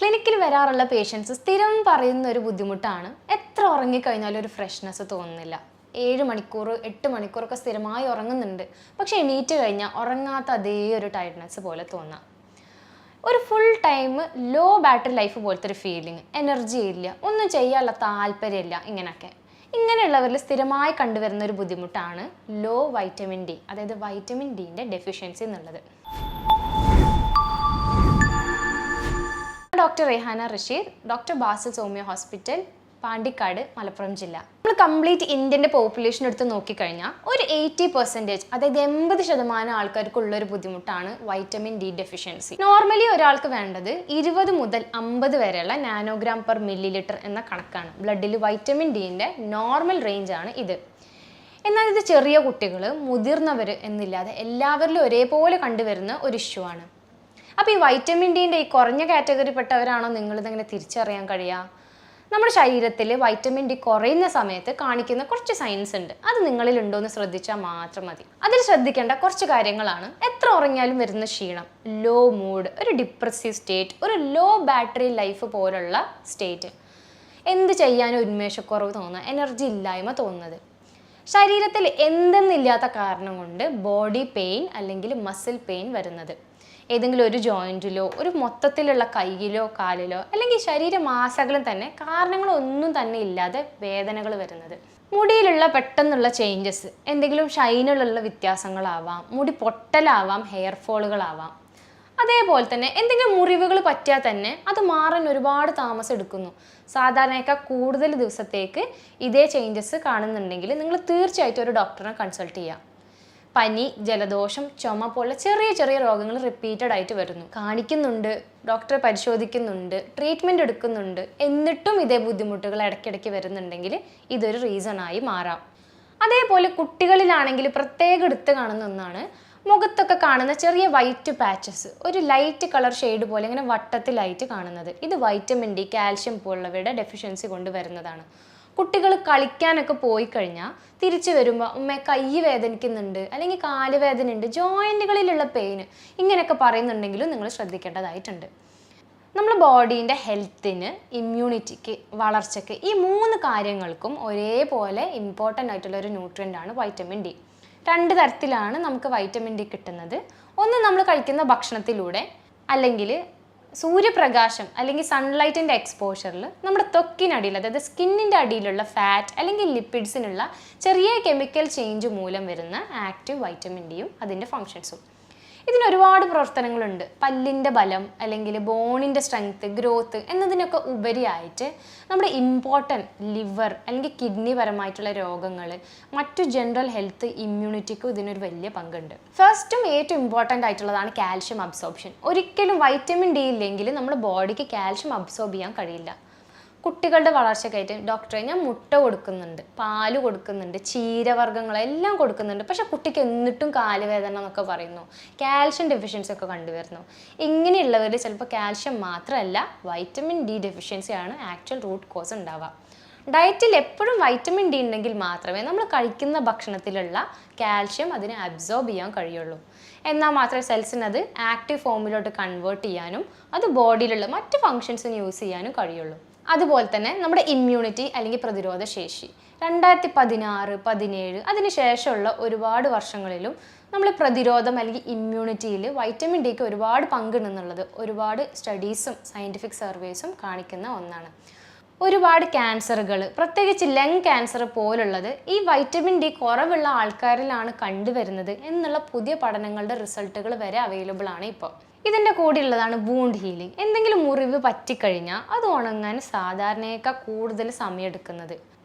ക്ലിനിക്കിൽ വരാറുള്ള പേഷ്യൻസ് സ്ഥിരം പറയുന്ന ഒരു ബുദ്ധിമുട്ടാണ് എത്ര ഉറങ്ങിക്കഴിഞ്ഞാലും ഒരു ഫ്രഷ്നെസ് തോന്നുന്നില്ല. 7 മണിക്കൂർ 8 മണിക്കൂറൊക്കെ സ്ഥിരമായി ഉറങ്ങുന്നുണ്ട്, പക്ഷെ എണീറ്റ് കഴിഞ്ഞാൽ ഉറങ്ങാത്ത അതേ ഒരു ടയർഡ്നെസ് പോലെ തോന്നാം. ഒരു full time low battery life പോലത്തെ ഒരു ഫീലിംഗ്, എനർജി ഇല്ല, ഒന്നും ചെയ്യാനുള്ള താല്പര്യമില്ല. ഇങ്ങനെയുള്ളവരിൽ സ്ഥിരമായി കണ്ടുവരുന്ന ഒരു ബുദ്ധിമുട്ടാണ് ലോ വൈറ്റമിൻ ഡി, അതായത് വൈറ്റമിൻ ഡിൻ്റെ ഡെഫിഷ്യൻസി എന്നുള്ളത്. ഡോക്ടർ റെഹാന റഷീദ്, ഡോക്ടർ ബാസിൽ സോമിയോ ഹോസ്പിറ്റൽ, പാണ്ടിക്കാട്, മലപ്പുറം ജില്ല. നമ്മൾ കംപ്ലീറ്റ് ഇന്ത്യൻ്റെ പോപ്പുലേഷൻ എടുത്ത് നോക്കിക്കഴിഞ്ഞാൽ ഒരു 80%, അതായത് 80% ആൾക്കാർക്കുള്ളൊരു ബുദ്ധിമുട്ടാണ് വൈറ്റമിൻ ഡി ഡെഫിഷ്യൻസി. നോർമലി ഒരാൾക്ക് വേണ്ടത് 20 മുതൽ 50 വരെയുള്ള നാനോഗ്രാം പെർ മില്ലി ലിറ്റർ എന്ന കണക്കാണ്. ബ്ലഡിൽ വൈറ്റമിൻ ഡിൻ്റെ നോർമൽ റേഞ്ചാണ് ഇത്. എന്നാൽ ഇത് ചെറിയ കുട്ടികൾ, മുതിർന്നവർ എന്നില്ലാതെ എല്ലാവരിലും ഒരേപോലെ കണ്ടുവരുന്ന ഒരു ഇഷ്യൂ ആണ്. അപ്പോൾ ഈ വൈറ്റമിൻ ഡിൻ്റെ ഈ കുറഞ്ഞ കാറ്റഗറിപ്പെട്ടവരാണോ നിങ്ങളിതെങ്ങനെ തിരിച്ചറിയാൻ കഴിയുക? നമ്മുടെ ശരീരത്തിൽ വൈറ്റമിൻ ഡി കുറയുന്ന സമയത്ത് കാണിക്കുന്ന കുറച്ച് സൈൻസ് ഉണ്ട്. അത് നിങ്ങളിൽ ഉണ്ടോ എന്ന് ശ്രദ്ധിച്ചാൽ മാത്രം മതി. അതിൽ ശ്രദ്ധിക്കേണ്ട കുറച്ച് കാര്യങ്ങളാണ്: എത്ര ഉറങ്ങിയാലും വരുന്ന ക്ഷീണം, ലോ മൂഡ്, ഒരു ഡിപ്രസീവ് സ്റ്റേറ്റ്, ഒരു ലോ ബാറ്ററി ലൈഫ് പോലുള്ള സ്റ്റേറ്റ്, എന്ത് ചെയ്യാനും ഉന്മേഷക്കുറവ് തോന്നുക, എനർജി ഇല്ലായ്മ തോന്നുന്നത്, ശരീരത്തിൽ എന്തെന്നില്ലാത്ത കാരണം കൊണ്ട് ബോഡി പെയിൻ അല്ലെങ്കിൽ മസിൽ പെയിൻ വരുന്നത്, ഏതെങ്കിലും ഒരു ജോയിൻറ്റിലോ ഒരു മൊത്തത്തിലുള്ള കൈയിലോ കാലിലോ അല്ലെങ്കിൽ ശരീരമാസകലം തന്നെ കാരണങ്ങളൊന്നും തന്നെ ഇല്ലാതെ വേദനകൾ വരുന്നത്, മുടിയിലുള്ള പെട്ടെന്നുള്ള ചേഞ്ചസ്, എന്തെങ്കിലും ഷൈനിലുള്ള വ്യത്യാസങ്ങളാവാം, മുടി പൊട്ടലാവാം, ഹെയർ ഫോളുകളാവാം. അതേപോലെ തന്നെ എന്തെങ്കിലും മുറിവുകൾ പറ്റിയാൽ തന്നെ അത് മാറാൻ ഒരുപാട് താമസം എടുക്കുന്നു. സാധാരണയൊക്കെ കൂടുതൽ ദിവസത്തേക്ക് ഇതേ ചേഞ്ചസ് കാണുന്നുണ്ടെങ്കിൽ നിങ്ങൾ തീർച്ചയായിട്ടും ഒരു ഡോക്ടറിനെ കൺസൾട്ട് ചെയ്യുക. പനി, ജലദോഷം, ചുമ പോലെ ചെറിയ ചെറിയ രോഗങ്ങൾ റിപ്പീറ്റഡ് ആയിട്ട് വരുന്നു, കാണിക്കുന്നുണ്ട്, ഡോക്ടറെ പരിശോധിക്കുന്നുണ്ട്, ട്രീറ്റ്മെൻറ്റ് എടുക്കുന്നുണ്ട്, എന്നിട്ടും ഇതേ ബുദ്ധിമുട്ടുകൾ ഇടയ്ക്കിടയ്ക്ക് വരുന്നുണ്ടെങ്കിൽ ഇതൊരു റീസണായി മാറാം. അതേപോലെ കുട്ടികളിലാണെങ്കിൽ പ്രത്യേകം എടുത്ത് കാണുന്ന ഒന്നാണ് മുഖത്തൊക്കെ കാണുന്ന ചെറിയ വൈറ്റ് പാച്ചസ്, ഒരു ലൈറ്റ് കളർ ഷെയ്ഡ് പോലെ ഇങ്ങനെ വട്ടത്തിലായിട്ട് കാണുന്നത്. ഇത് വൈറ്റമിൻ ഡി, കാൽഷ്യം പോലുള്ളവയുടെ ഡെഫിഷ്യൻസി കൊണ്ട് വരുന്നതാണ്. കുട്ടികൾ കളിക്കാനൊക്കെ പോയി കഴിഞ്ഞാൽ തിരിച്ചു വരുമ്പോൾ ഉമ്മ കൈ വേദനിക്കുന്നുണ്ട്, അല്ലെങ്കിൽ കാല് വേദന ഉണ്ട്, ജോയിൻറ്റുകളിലുള്ള പെയിന്, ഇങ്ങനെയൊക്കെ പറയുന്നുണ്ടെങ്കിലും നിങ്ങൾ ശ്രദ്ധിക്കേണ്ടതായിട്ടുണ്ട്. നമ്മൾ ബോഡീൻ്റെ ഹെൽത്തിന്, ഇമ്മ്യൂണിറ്റിക്ക്, വളർച്ചയ്ക്ക്, ഈ 3 കാര്യങ്ങൾക്കും ഒരേപോലെ ഇമ്പോർട്ടൻ്റ് ആയിട്ടുള്ള ഒരു ന്യൂട്രിയൻ്റ് ആണ് വൈറ്റമിൻ ഡി. 2 തരത്തിലാണ് നമുക്ക് വൈറ്റമിൻ ഡി കിട്ടുന്നത്. ഒന്ന് നമ്മൾ കഴിക്കുന്ന ഭക്ഷണത്തിലൂടെ, അല്ലെങ്കിൽ സൂര്യപ്രകാശം അല്ലെങ്കിൽ സൺലൈറ്റിൻ്റെ എക്സ്പോഷറിൽ നമ്മുടെ ത്വക്കിനടിയിൽ, അതായത് സ്കിന്നിൻ്റെ അടിയിലുള്ള ഫാറ്റ് അല്ലെങ്കിൽ ലിപ്പിഡ്സിനുള്ള ചെറിയ കെമിക്കൽ ചേഞ്ച് മൂലം വരുന്ന ആക്റ്റീവ് വൈറ്റമിൻ ഡിയും അതിൻ്റെ ഫങ്ഷൻസും. ഇതിന് ഒരുപാട് പ്രവർത്തനങ്ങളുണ്ട്. പല്ലിൻ്റെ ബലം അല്ലെങ്കിൽ ബോണിൻ്റെ സ്ട്രെങ്ത്ത്, ഗ്രോത്ത് എന്നതിനൊക്കെ ഉപരിയായിട്ട് നമ്മുടെ ഇമ്പോർട്ടൻറ്റ് ലിവർ അല്ലെങ്കിൽ കിഡ്നി പരമായിട്ടുള്ള രോഗങ്ങൾ, മറ്റു ജനറൽ ഹെൽത്ത്, ഇമ്മ്യൂണിറ്റിക്കും ഇതിനൊരു വലിയ പങ്കുണ്ട്. ഫസ്റ്റും ഏറ്റവും ഇമ്പോർട്ടൻ്റ് ആയിട്ടുള്ളതാണ് കാൽഷ്യം അബ്സോർപ്ഷൻ. ഒരിക്കലും വൈറ്റമിൻ ഡി ഇല്ലെങ്കിൽ നമ്മുടെ ബോഡിക്ക് കാൽഷ്യം അബ്സോർബ് ചെയ്യാൻ കഴിയില്ല. കുട്ടികളുടെ വളർച്ചയ്ക്കായിട്ട് ഡോക്ടറെ ഞാൻ മുട്ട കൊടുക്കുന്നുണ്ട്, പാല് കൊടുക്കുന്നുണ്ട്, ചീരവർഗ്ഗങ്ങളെല്ലാം കൊടുക്കുന്നുണ്ട്, പക്ഷെ കുട്ടിക്ക് എന്നിട്ടും കാലുവേദന എന്നൊക്കെ പറയുന്നു, കാൽഷ്യം ഡെഫിഷ്യൻസി ഒക്കെ കണ്ടുവരുന്നു. ഇങ്ങനെയുള്ളവർ ചിലപ്പോൾ കാൽഷ്യം മാത്രമല്ല വൈറ്റമിൻ ഡി ഡെഫിഷ്യൻസിയാണ് ആക്ച്വൽ റൂട്ട് കോസ് ഉണ്ടാവുക. ഡയറ്റിൽ എപ്പോഴും വൈറ്റമിൻ ഡി ഉണ്ടെങ്കിൽ മാത്രമേ നമ്മൾ കഴിക്കുന്ന ഭക്ഷണത്തിലുള്ള കാൽഷ്യം അതിനെ അബ്സോർബ് ചെയ്യാൻ കഴിയുള്ളൂ. എന്നാൽ മാത്രമേ സെൽസിന് അത് ആക്റ്റീവ് ഫോമിലോട്ട് കൺവേർട്ട് ചെയ്യാനും അത് ബോഡിയിലുള്ള മറ്റ് ഫങ്ഷൻസിന് യൂസ് ചെയ്യാനും കഴിയുള്ളൂ. അതുപോലെ തന്നെ നമ്മുടെ ഇമ്മ്യൂണിറ്റി അല്ലെങ്കിൽ പ്രതിരോധ ശേഷി 2016, 17 അതിന് ശേഷമുള്ള ഒരുപാട് വർഷങ്ങളിലും നമ്മൾ പ്രതിരോധം അല്ലെങ്കിൽ ഇമ്മ്യൂണിറ്റിയിൽ വൈറ്റമിൻ ഡിക്ക് ഒരുപാട് പങ്കുണ്ടെന്നുള്ളത് ഒരുപാട് സ്റ്റഡീസും സയൻറ്റിഫിക് സർവേസും കാണിക്കുന്ന ഒന്നാണ്. ഒരുപാട് ക്യാൻസറുകൾ, പ്രത്യേകിച്ച് ലങ് ക്യാൻസർ പോലുള്ളത് ഈ വൈറ്റമിൻ ഡി കുറവുള്ള ആൾക്കാരിലാണ് കണ്ടുവരുന്നത് എന്നുള്ള പുതിയ പഠനങ്ങളുടെ റിസൾട്ടുകൾ വരെ അവൈലബിൾ ആണ് ഇപ്പോൾ. ഇതിൻ്റെ കൂടെയുള്ളതാണ് വൂണ്ട് ഹീലിംഗ്. എന്തെങ്കിലും മുറിവ് പറ്റിക്കഴിഞ്ഞാൽ അത് ഉണങ്ങാൻ സാധാരണയേക്കാൾ കൂടുതൽ സമയമെടുക്കുന്നത്.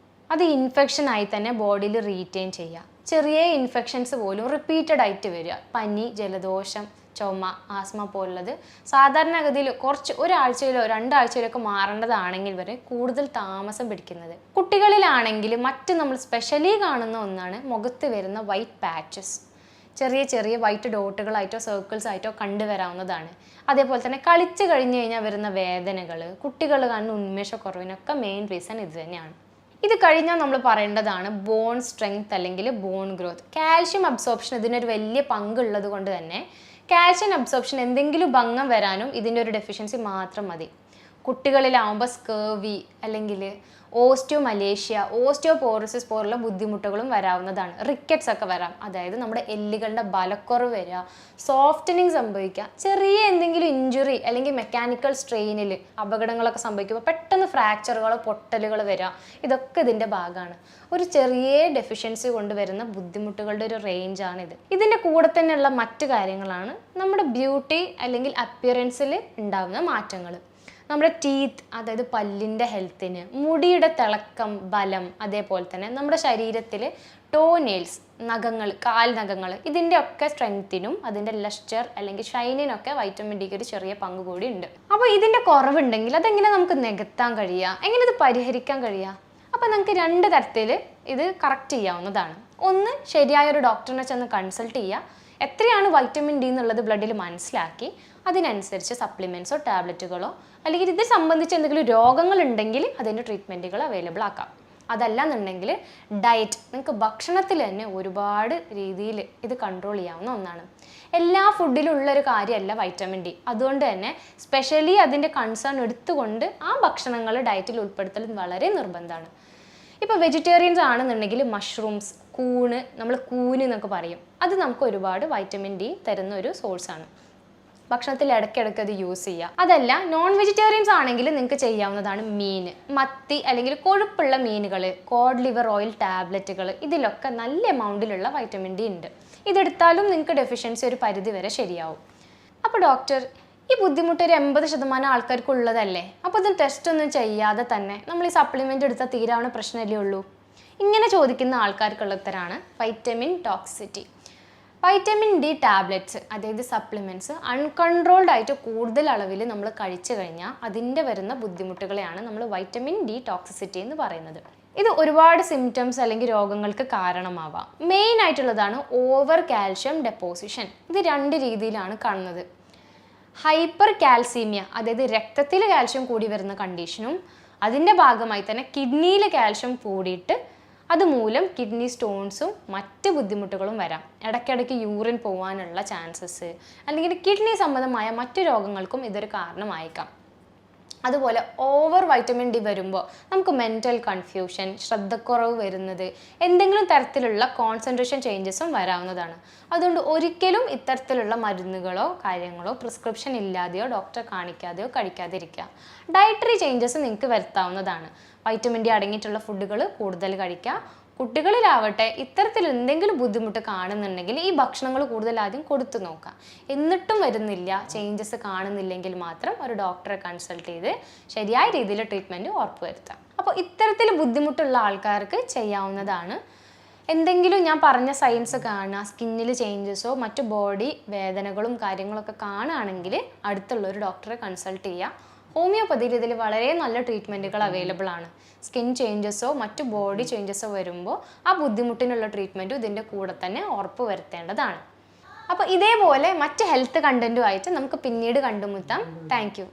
അത് ഇൻഫെക്ഷനായി തന്നെ ബോഡിയിൽ റീറ്റെയിൻ ചെയ്യുക. ചെറിയ ഇൻഫെക്ഷൻസ് പോലും റിപ്പീറ്റഡ് ആയിട്ട് വരിക, പനി, ജലദോഷം, ചുമ, ആസ്മ പോലുള്ളത് സാധാരണഗതിയിൽ കുറച്ച് ഒരാഴ്ചയിലോ 2 ആഴ്ചയിലൊക്കെ മാറേണ്ടതാണെങ്കിൽ വരെ കൂടുതൽ താമസം പിടിക്കുന്നത്. കുട്ടികളിലാണെങ്കിൽ മറ്റ് നമ്മൾ സ്പെഷ്യലി കാണുന്ന ഒന്നാണ് മുഖത്ത് വരുന്ന വൈറ്റ് പാച്ചസ്. ചെറിയ ചെറിയ വൈറ്റ് ഡോട്ടുകളായിട്ടോ സർക്കിൾസ് ആയിട്ടോ കണ്ടുവരാവുന്നതാണ്. അതേപോലെ തന്നെ കളിച്ച് കഴിഞ്ഞ് കഴിഞ്ഞാൽ വരുന്ന വേദനകൾ, കുട്ടികൾ കാണുന്ന ഉന്മേഷക്കുറവിനൊക്കെ മെയിൻ റീസൺ ഇത് തന്നെയാണ്. ഇത് കഴിഞ്ഞാൽ നമ്മൾ പറയേണ്ടതാണ് ബോൺ സ്ട്രെങ്ത് അല്ലെങ്കിൽ ബോൺ ഗ്രോത്ത്. കാൽഷ്യം അബ്സോർപ്ഷൻ ഇതിനൊരു വലിയ പങ്കുള്ളത് കൊണ്ട് തന്നെ കാൽഷ്യം അബ്സോർപ്ഷൻ എന്തെങ്കിലും ഭംഗം വരാനും ഇതിൻ്റെ ഒരു ഡെഫിഷ്യൻസി മാത്രം മതി. കുട്ടികളിലാവുമ്പോൾ സ്കേർവി അല്ലെങ്കിൽ ഓസ്റ്റിയോമലേഷ്യ, ഓസ്റ്റിയോപോറോസിസ് പോലുള്ള ബുദ്ധിമുട്ടുകളും വരാവുന്നതാണ്. റിക്കറ്റ്സ് ഒക്കെ വരാം, അതായത് നമ്മുടെ എല്ലുകളുടെ ബലക്കുറവ് വരിക, സോഫ്റ്റനിങ് സംഭവിക്കുക, ചെറിയ എന്തെങ്കിലും ഇഞ്ചുറി അല്ലെങ്കിൽ മെക്കാനിക്കൽ സ്ട്രെയിനിൽ അപകടങ്ങളൊക്കെ സംഭവിക്കുമ്പോൾ പെട്ടെന്ന് ഫ്രാക്ചറുകളോ പൊട്ടലുകൾ വരിക, ഇതൊക്കെ ഇതിൻ്റെ ഭാഗമാണ്. ഒരു ചെറിയ ഡെഫിഷ്യൻസി കൊണ്ടുവരുന്ന ബുദ്ധിമുട്ടുകളുടെ ഒരു റേഞ്ചാണിത്. ഇതിൻ്റെ കൂടെ തന്നെയുള്ള മറ്റു കാര്യങ്ങളാണ് നമ്മുടെ ബ്യൂട്ടി അല്ലെങ്കിൽ അപ്പിയറൻസിൽ ഉണ്ടാകുന്ന മാറ്റങ്ങൾ. നമ്മുടെ ടീത്ത്, അതായത് പല്ലിൻ്റെ ഹെൽത്തിന്, മുടിയുടെ തിളക്കം, ബലം, അതേപോലെ തന്നെ നമ്മുടെ ശരീരത്തിൽ ടോ നെയിൽസ്, നഖങ്ങൾ, കാൽ നഖങ്ങൾ, ഇതിൻ്റെ ഒക്കെ സ്ട്രെങ്ത്തിനും അതിൻ്റെ ലസ്റ്റർ അല്ലെങ്കിൽ ഷൈനിനൊക്കെ വൈറ്റമിൻ ഡിക്ക് ഒരു ചെറിയ പങ്ക് കൂടി ഉണ്ട്. അപ്പോൾ ഇതിൻ്റെ കുറവുണ്ടെങ്കിൽ അതെങ്ങനെ നമുക്ക് നികത്താൻ കഴിയുക, എങ്ങനെ ഇത് പരിഹരിക്കാൻ കഴിയുക? അപ്പോൾ നമുക്ക് 2 തരത്തിൽ ഇത് കറക്റ്റ് ചെയ്യാവുന്നതാണ്. ഒന്ന്, ശരിയായൊരു ഡോക്ടറിനെ ചെന്ന് കൺസൾട്ട് ചെയ്യുക, എത്രയാണ് വൈറ്റമിൻ ഡി എന്നുള്ളത് ബ്ലഡിൽ മനസ്സിലാക്കി അതിനനുസരിച്ച് സപ്ലിമെൻറ്റ്സോ ടാബ്ലറ്റുകളോ അല്ലെങ്കിൽ ഇത് സംബന്ധിച്ച് എന്തെങ്കിലും രോഗങ്ങളുണ്ടെങ്കിൽ അതിൻ്റെ ട്രീറ്റ്മെൻറ്റുകൾ അവൈലബിൾ ആക്കാം. അതല്ല എന്നുണ്ടെങ്കിൽ ഡയറ്റ്, നിങ്ങൾക്ക് ഭക്ഷണത്തിൽ തന്നെ ഒരുപാട് രീതിയിൽ ഇത് കൺട്രോൾ ചെയ്യാവുന്ന ഒന്നാണ്. എല്ലാ ഫുഡിലും ഉള്ളൊരു കാര്യമല്ല വൈറ്റമിൻ ഡി. അതുകൊണ്ട് തന്നെ സ്പെഷ്യലി അതിൻ്റെ കൺസേൺ എടുത്തുകൊണ്ട് ആ ഭക്ഷണങ്ങൾ ഡയറ്റിൽ ഉൾപ്പെടുത്തൽ വളരെ നിർബന്ധമാണ്. ഇപ്പോൾ വെജിറ്റേറിയൻസ് ആണെന്നുണ്ടെങ്കിൽ മഷ്റൂംസ്, നമ്മൾ കൂന് എന്നൊക്കെ പറയും, അത് നമുക്ക് ഒരുപാട് വൈറ്റമിൻ ഡി തരുന്ന ഒരു സോഴ്സാണ്. ഭക്ഷണത്തിൽ ഇടയ്ക്കിടയ്ക്ക് അത് യൂസ് ചെയ്യുക. അതല്ല, നോൺ വെജിറ്റേറിയൻസ് ആണെങ്കിൽ നിങ്ങൾക്ക് ചെയ്യാവുന്നതാണ് മീൻ, മത്തി അല്ലെങ്കിൽ കൊഴുപ്പുള്ള മീനുകൾ, കോഡ് ലിവർ ഓയിൽ ടാബ്ലറ്റുകൾ, ഇതിലൊക്കെ നല്ല എമൗണ്ടിലുള്ള വൈറ്റമിൻ ഡി ഉണ്ട്. ഇതെടുത്താലും നിങ്ങൾക്ക് ഡെഫിഷ്യൻസി ഒരു പരിധി വരെ ശരിയാവും. അപ്പോൾ ഡോക്ടർ, ഈ ബുദ്ധിമുട്ട് ഒരു 80% ആൾക്കാർക്ക് ഉള്ളതല്ലേ, അപ്പോൾ ഇത് ടെസ്റ്റ് ഒന്നും ചെയ്യാതെ തന്നെ നമ്മൾ ഈ സപ്ലിമെൻ്റ് എടുത്താൽ തീരാവുന്ന പ്രശ്നമല്ലേ ഉള്ളൂ? ഇങ്ങനെ ചോദിക്കുന്ന ആൾക്കാർക്കുള്ള ഉത്തരമാണ് vitamin toxicity. Vitamin D tablets, അതായത് സപ്ലിമെൻറ്റ്സ് അൺകൺട്രോൾഡ് ആയിട്ട് കൂടുതൽ അളവിൽ നമ്മൾ കഴിച്ചു കഴിഞ്ഞാൽ അതിൻ്റെ വരുന്ന ബുദ്ധിമുട്ടുകളെയാണ് നമ്മൾ വൈറ്റമിൻ ഡി ടോക്സിസിറ്റി എന്ന് പറയുന്നത്. ഇത് ഒരുപാട് സിംറ്റംസ് അല്ലെങ്കിൽ രോഗങ്ങൾക്ക് കാരണമാവാം. മെയിൻ ആയിട്ടുള്ളതാണ് ഓവർ കാൽഷ്യം ഡെപ്പോസിഷൻ. ഇത് 2 രീതിയിലാണ് കാണുന്നത്. ഹൈപ്പർ കാൽസീമിയ, അതായത് രക്തത്തിൽ കാൽഷ്യം കൂടി വരുന്ന കണ്ടീഷനും അതിൻ്റെ ഭാഗമായി തന്നെ കിഡ്നിയിൽ കാൽഷ്യം കൂടിയിട്ട് അതുമൂലം കിഡ്നി സ്റ്റോൺസും മറ്റ് ബുദ്ധിമുട്ടുകളും വരാം. ഇടയ്ക്കിടയ്ക്ക് യൂറിൻ പോകാനുള്ള ചാൻസസ് അല്ലെങ്കിൽ കിഡ്നി സംബന്ധമായ മറ്റു രോഗങ്ങൾക്കും ഇതൊരു കാരണമായേക്കാം. അതുപോലെ ഓവർ വൈറ്റമിൻ ഡി വരുമ്പോൾ നമുക്ക് മെൻ്റൽ കൺഫ്യൂഷൻ, ശ്രദ്ധക്കുറവ് വരുന്നത്, എന്തെങ്കിലും തരത്തിലുള്ള കോൺസെൻട്രേഷൻ ചേഞ്ചസും വരാവുന്നതാണ്. അതുകൊണ്ട് ഒരിക്കലും ഇത്തരത്തിലുള്ള മരുന്നുകളോ കാര്യങ്ങളോ പ്രിസ്ക്രിപ്ഷൻ ഇല്ലാതെയോ ഡോക്ടറെ കാണിക്കാതെയോ കഴിക്കാതിരിക്കുക. ഡയറ്ററി ചേഞ്ചസ് നിങ്ങൾക്ക് വരുത്താവുന്നതാണ്. വൈറ്റമിൻ ഡി അടങ്ങിയിട്ടുള്ള ഫുഡുകൾ കൂടുതൽ കഴിക്കുക. കുട്ടികളിലാവട്ടെ ഇത്തരത്തിൽ എന്തെങ്കിലും ബുദ്ധിമുട്ട് കാണുന്നുണ്ടെങ്കിൽ ഈ ഭക്ഷണങ്ങൾ കൂടുതൽ ആദ്യം കൊടുത്തു നോക്കാം. എന്നിട്ടും വരുന്നില്ല, ചേഞ്ചസ് കാണുന്നില്ലെങ്കിൽ മാത്രം ഒരു ഡോക്ടറെ കൺസൾട്ട് ചെയ്ത് ശരിയായ രീതിയിൽ ട്രീറ്റ്മെൻറ്റ് ഉറപ്പുവരുത്താം. അപ്പോൾ ഇത്തരത്തിൽ ബുദ്ധിമുട്ടുള്ള ആൾക്കാർക്ക് ചെയ്യാവുന്നതാണ്. എന്തെങ്കിലും ഞാൻ പറഞ്ഞ സൈൻസ് കാണുക, സ്കിന്നിൽ ചേഞ്ചസോ മറ്റു ബോഡി വേദനകളും കാര്യങ്ങളൊക്കെ കാണുകയാണെങ്കിൽ അടുത്തുള്ള ഒരു ഡോക്ടറെ കൺസൾട്ട് ചെയ്യുക. ഹോമിയോപ്പതിയിൽ ഇതിൽ വളരെ നല്ല ട്രീറ്റ്മെൻറ്റുകൾ അവൈലബിൾ ആണ്. സ്കിൻ ചേഞ്ചസോ മറ്റു ബോഡി ചേഞ്ചസോ വരുമ്പോൾ ആ ബുദ്ധിമുട്ടിനുള്ള ട്രീറ്റ്മെൻറ്റും ഇതിൻ്റെ കൂടെ തന്നെ ഉറപ്പ് വരുത്തേണ്ടതാണ്. അപ്പോൾ ഇതേപോലെ മറ്റ് ഹെൽത്ത് കണ്ടൻറ്റുമായിട്ട് നമുക്ക് പിന്നീട് കണ്ടുമുട്ടാം. Thank you.